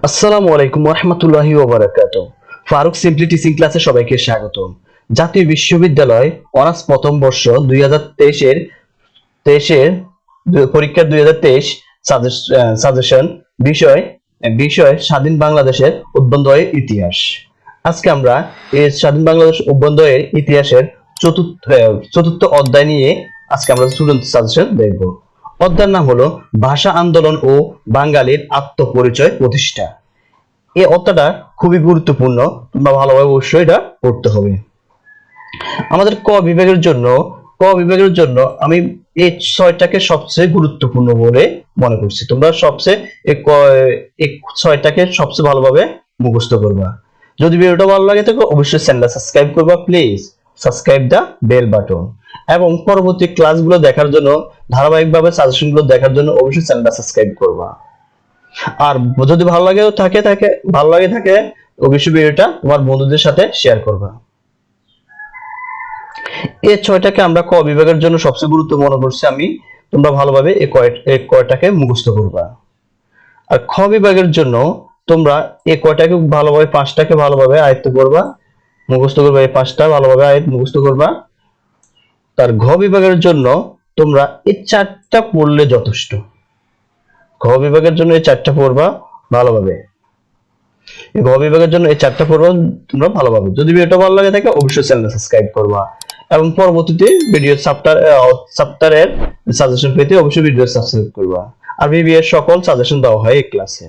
আসসালামু আলাইকুম ওয়া রাহমাতুল্লাহি ওয়া বারাকাতুহু। ফারুক সিম্পলি টিচিং ক্লাসে সবাইকে স্বাগতম। জাতীয় বিশ্ববিদ্যালয় অনার্স প্রথম বর্ষ 2023 এর পরীক্ষা 2023 সাজেশন বিষয় বিষয় স্বাধীন বাংলাদেশের অভ্যন্তরীণ ইতিহাস। আজকে আমরা এই স্বাধীন বাংলাদেশ অভ্যন্তরীণ ইতিহাসের চতুর্থ অধ্যায় নিয়ে আজকে আমরা স্টুডেন্ট সাজেশন দেখব। অধ্যায়ের নাম হলো ভাষা আন্দোলন ও বাঙালির আত্মপরিচয় প্রতিষ্ঠা। এই অধ্যায়টা খুবই গুরুত্বপূর্ণ, তোমরা ভালোভাবে অবশ্যই এটা পড়তে হবে। আমাদের ক বিভাগের জন্য আমি এই ছয়টাকে সবচেয়ে গুরুত্বপূর্ণ বলে মনে করছি। তোমরা সবচেয়ে এই ছয়টাকে সবচেয়ে ভালোভাবে মুখস্থ করবা। যদি ভিডিওটা ভালো লাগে থাকে অবশ্যই চ্যানেলটা সাবস্ক্রাইব করবা, please subscribe the bell button. এবং পরবর্তী ক্লাসগুলো দেখার জন্য, ধারাবাহিকভাবে সাজেশনগুলো দেখার জন্য অবশ্যই চ্যানেলটা সাবস্ক্রাইব করবা। আর যদি ভালো লাগে থাকে অবশ্যই ভিডিওটা তোমার বন্ধুদের সাথে শেয়ার করবা। এই ছয়টাকে আমরা ক বিভাগের জন্য সবচেয়ে গুরুত্বপূর্ণ মনে করছি আমি। তোমরা ভালোভাবে এই কয়টাকে মুখস্থ করবা। আর খ বিভাগের জন্য তোমরা এই কয়টাকে ভালোভাবে, পাঁচটাকে ভালোভাবে আয়ত্ত করবা, মুখস্থ করবা। এই পাঁচটা ভালোভাবে মুখস্থ করবা। তার ঘ বিভাগের জন্য তোমরা এই চারটা পড়লে যথেষ্ট। ঘ বিভাগের জন্য এই চারটা পড়বা ভালোভাবে। ঘ বিভাগের জন্য এই চারটা পড়বা তোমরা ভালোভাবে। যদি ভিডিওটা ভালো লাগে থাকে অবশ্যই চ্যানেল সাবস্ক্রাইব করবা এবং পরবর্তীতে ভিডিও চ্যাপ্টারের সাজেশন পেতে অবশ্যই ভিডিও সাবস্ক্রাইব করবা। আর ভিভিএর সকল সাজেশন দেওয়া হয় এই ক্লাসে।